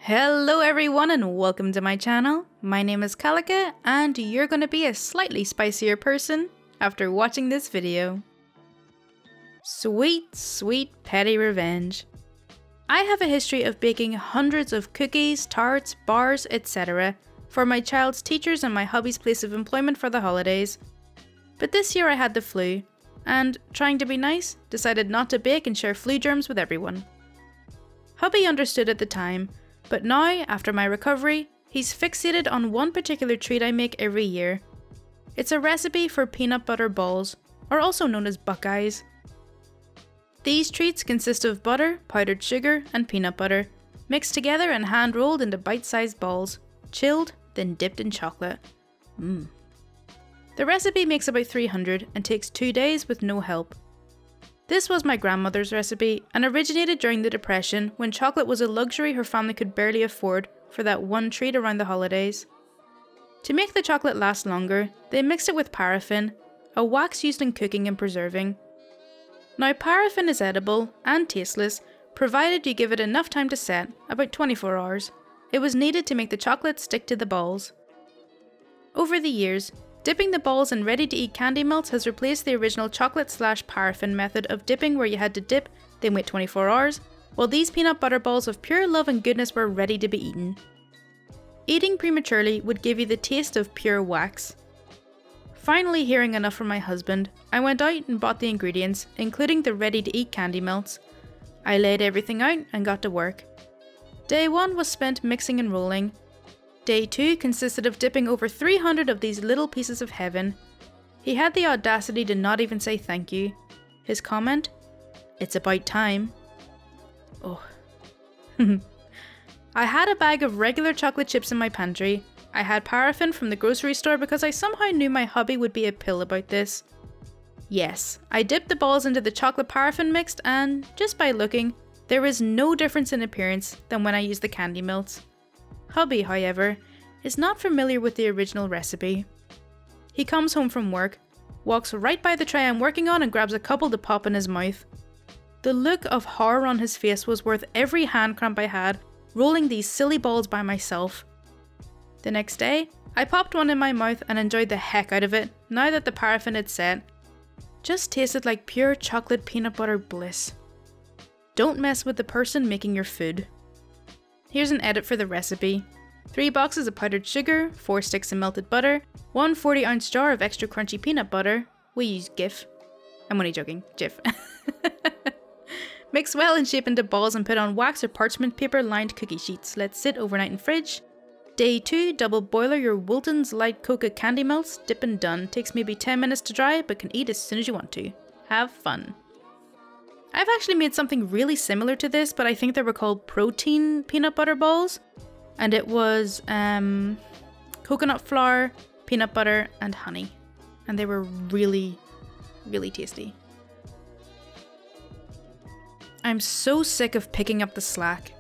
Hello everyone and welcome to my channel. My name is Kalika and you're going to be a slightly spicier person after watching this video. Sweet, sweet PettyRevenge. I have a history of baking hundreds of cookies, tarts, bars, etc. for my child's teachers and my hubby's place of employment for the holidays. But this year I had the flu and, trying to be nice, decided not to bake and share flu germs with everyone. Hubby understood at the time, but now, after my recovery, he's fixated on one particular treat I make every year. It's a recipe for peanut butter balls, or also known as Buckeyes. These treats consist of butter, powdered sugar, and peanut butter, mixed together and hand-rolled into bite-sized balls, chilled, then dipped in chocolate. The recipe makes about 300 and takes 2 days with no help. This was my grandmother's recipe and originated during the Depression when chocolate was a luxury her family could barely afford for that one treat around the holidays. To make the chocolate last longer, they mixed it with paraffin, a wax used in cooking and preserving. Now paraffin is edible and tasteless, provided you give it enough time to set, about 24 hours. It was needed to make the chocolate stick to the balls. Over the years, dipping the balls in ready-to-eat candy melts has replaced the original chocolate/paraffin method of dipping where you had to dip, then wait 24 hours, while these peanut butter balls of pure love and goodness were ready to be eaten. Eating prematurely would give you the taste of pure wax. Finally hearing enough from my husband, I went out and bought the ingredients, including the ready-to-eat candy melts. I laid everything out and got to work. Day 1 was spent mixing and rolling. Day 2 consisted of dipping over 300 of these little pieces of heaven. He had the audacity to not even say thank you. His comment? "It's about time." Oh. I had a bag of regular chocolate chips in my pantry. I had paraffin from the grocery store because I somehow knew my hubby would be a pill about this. Yes, I dipped the balls into the chocolate paraffin mixed and, just by looking, there is no difference in appearance than when I used the candy melts. Hubby, however, is not familiar with the original recipe. He comes home from work, walks right by the tray I'm working on and grabs a couple to pop in his mouth. The look of horror on his face was worth every hand cramp I had rolling these silly balls by myself. The next day, I popped one in my mouth and enjoyed the heck out of it now that the paraffin had set. Just tasted like pure chocolate peanut butter bliss. Don't mess with the person making your food. Here's an edit for the recipe. 3 boxes of powdered sugar, 4 sticks of melted butter, 1 40-ounce jar of extra crunchy peanut butter. We use GIF. I'm only joking, GIF. Mix well and shape into balls and put on wax or parchment paper lined cookie sheets. Let sit overnight in fridge. Day 2, double boiler your Wilton's light cocoa candy melts, dip and done. Takes maybe 10 minutes to dry but can eat as soon as you want to. Have fun. I've actually made something really similar to this, but I think they were called protein peanut butter balls. And it was coconut flour, peanut butter, and honey. And they were really, really tasty. I'm so sick of picking up the slack.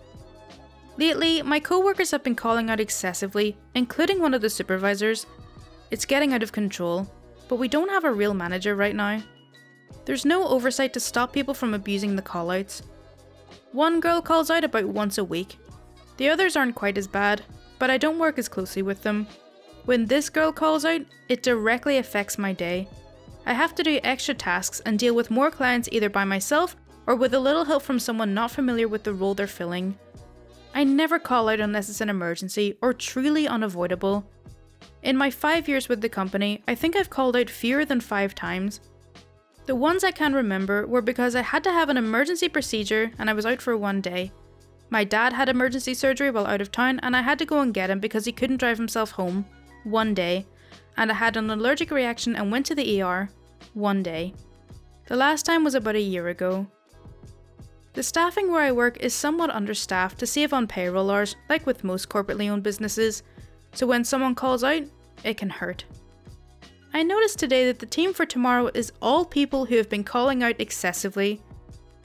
Lately, my co-workers have been calling out excessively, including one of the supervisors. It's getting out of control, but we don't have a real manager right now. There's no oversight to stop people from abusing the callouts. One girl calls out about once a week. The others aren't quite as bad, but I don't work as closely with them. When this girl calls out, it directly affects my day. I have to do extra tasks and deal with more clients either by myself or with a little help from someone not familiar with the role they're filling. I never call out unless it's an emergency or truly unavoidable. In my 5 years with the company, I think I've called out fewer than 5 times. The ones I can remember were because I had to have an emergency procedure and I was out for 1 day. My dad had emergency surgery while out of town and I had to go and get him because he couldn't drive himself home. 1 day. And I had an allergic reaction and went to the ER. 1 day. The last time was about a year ago. The staffing where I work is somewhat understaffed to save on payroll hours, like with most corporately owned businesses. So when someone calls out, it can hurt. I noticed today that the team for tomorrow is all people who have been calling out excessively.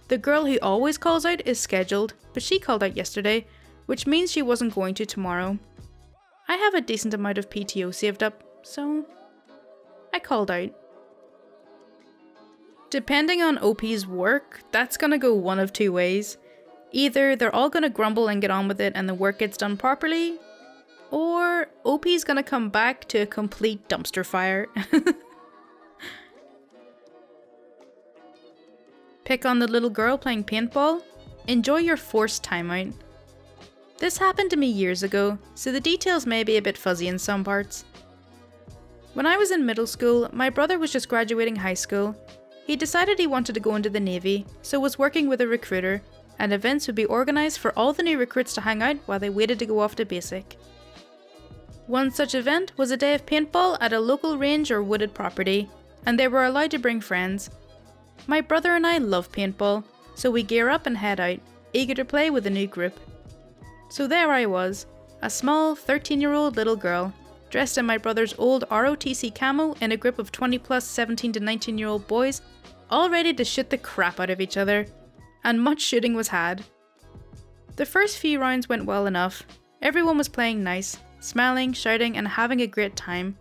The girl who always calls out is scheduled, but she called out yesterday, which means she wasn't going to tomorrow. I have a decent amount of PTO saved up, so I called out. Depending on OP's work, that's gonna go one of 2 ways. Either they're all gonna grumble and get on with it and the work gets done properly, or OP's gonna come back to a complete dumpster fire. Pick on the little girl playing paintball? Enjoy your forced timeout. This happened to me years ago, so the details may be a bit fuzzy in some parts. When I was in middle school, my brother was just graduating high school. He decided he wanted to go into the Navy, so was working with a recruiter, and events would be organised for all the new recruits to hang out while they waited to go off to basic. One such event was a day of paintball at a local range or wooded property, and they were allowed to bring friends. My brother and I love paintball, so we gear up and head out, eager to play with a new group. So there I was, a small 13-year-old little girl, dressed in my brother's old ROTC camo in a group of 20 plus 17 to 19-year-old boys, all ready to shoot the crap out of each other. And much shooting was had. The first few rounds went well enough. Everyone was playing nice, smiling, shouting, and having a great time.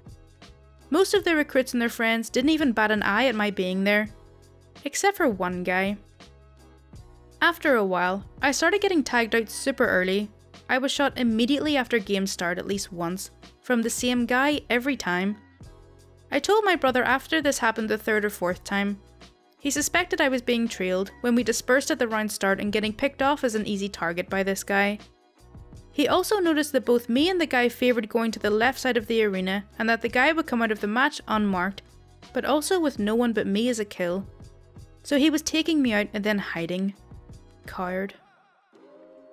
Most of the recruits and their friends didn't even bat an eye at my being there, except for one guy. After a while, I started getting tagged out super early. I was shot immediately after game start at least once, from the same guy every time. I told my brother after this happened the third or fourth time. He suspected I was being trailed when we dispersed at the round start and getting picked off as an easy target by this guy. He also noticed that both me and the guy favoured going to the left side of the arena and that the guy would come out of the match unmarked, but also with no one but me as a kill. So he was taking me out and then hiding. Coward.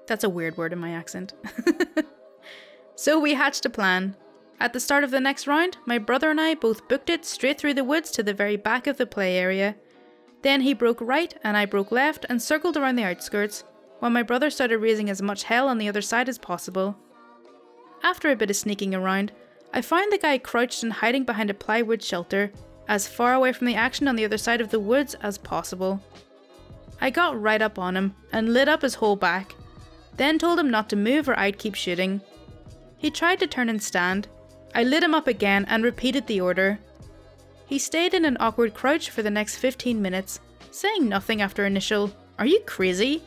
That's a weird word in my accent. So we hatched a plan. At the start of the next round, my brother and I both booked it straight through the woods to the very back of the play area. Then he broke right and I broke left and circled around the outskirts, while my brother started raising as much hell on the other side as possible. After a bit of sneaking around, I found the guy crouched and hiding behind a plywood shelter, as far away from the action on the other side of the woods as possible. I got right up on him and lit up his whole back, then told him not to move or I'd keep shooting. He tried to turn and stand. I lit him up again and repeated the order. He stayed in an awkward crouch for the next 15 minutes, saying nothing after initial, "Are you crazy?"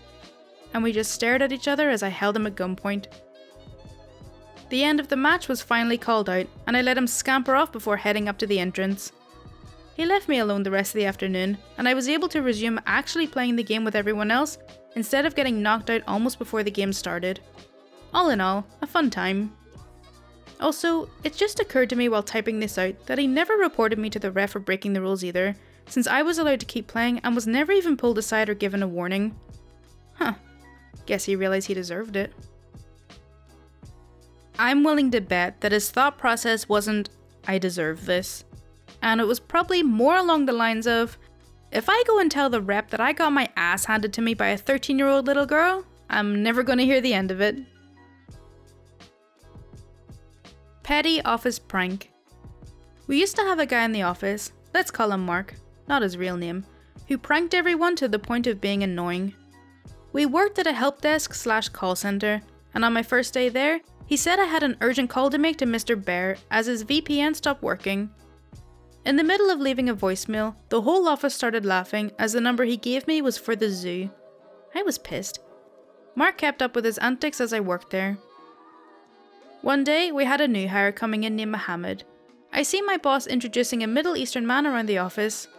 And we just stared at each other as I held him at gunpoint. The end of the match was finally called out, and I let him scamper off before heading up to the entrance. He left me alone the rest of the afternoon, and I was able to resume actually playing the game with everyone else, instead of getting knocked out almost before the game started. All in all, a fun time. Also, it just occurred to me while typing this out that he never reported me to the ref for breaking the rules either, since I was allowed to keep playing and was never even pulled aside or given a warning. Huh, guess he realised he deserved it. I'm willing to bet that his thought process wasn't, "I deserve this," and it was probably more along the lines of, "If I go and tell the rep that I got my ass handed to me by a 13-year-old little girl, I'm never gonna hear the end of it." Petty office prank. We used to have a guy in the office, let's call him Mark, not his real name, who pranked everyone to the point of being annoying. We worked at a help desk / call centre, and on my first day there, he said I had an urgent call to make to Mr. Bear as his VPN stopped working. In the middle of leaving a voicemail, the whole office started laughing as the number he gave me was for the zoo. I was pissed. Mark kept up with his antics as I worked there. One day, we had a new hire coming in named Mohammed. I see my boss introducing a Middle Eastern man around the office.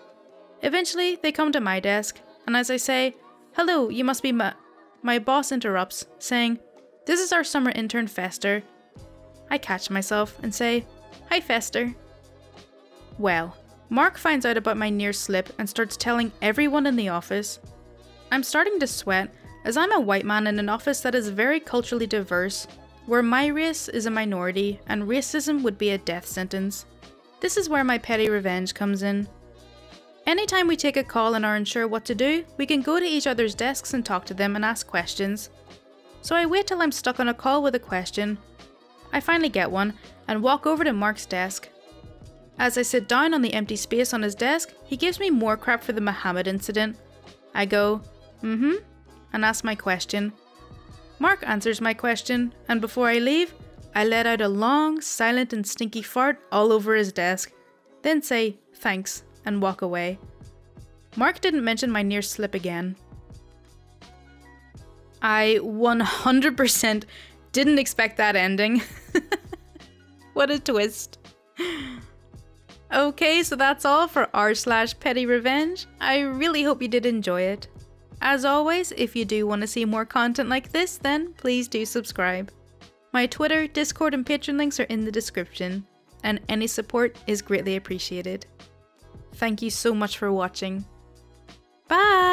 Eventually, they come to my desk, and as I say, "Hello, you must be my boss interrupts, saying, "This is our summer intern Fester." I catch myself and say, "Hi Fester." Well, Mark finds out about my near slip and starts telling everyone in the office. I'm starting to sweat as I'm a white man in an office that is very culturally diverse, where my race is a minority and racism would be a death sentence. This is where my petty revenge comes in. Anytime we take a call and are unsure what to do, we can go to each other's desks and talk to them and ask questions. So I wait till I'm stuck on a call with a question. I finally get one and walk over to Mark's desk. As I sit down on the empty space on his desk, he gives me more crap for the Mohammed incident. I go, and ask my question. Mark answers my question, and before I leave, I let out a long, silent and stinky fart all over his desk, then say, "Thanks," and walk away. Mark didn't mention my near slip again. I 100% didn't expect that ending. What a twist. Okay, so that's all for r/PettyRevenge. I really hope you did enjoy it. As always, if you do want to see more content like this, then please do subscribe. My Twitter, Discord, and Patreon links are in the description, and any support is greatly appreciated. Thank you so much for watching. Bye!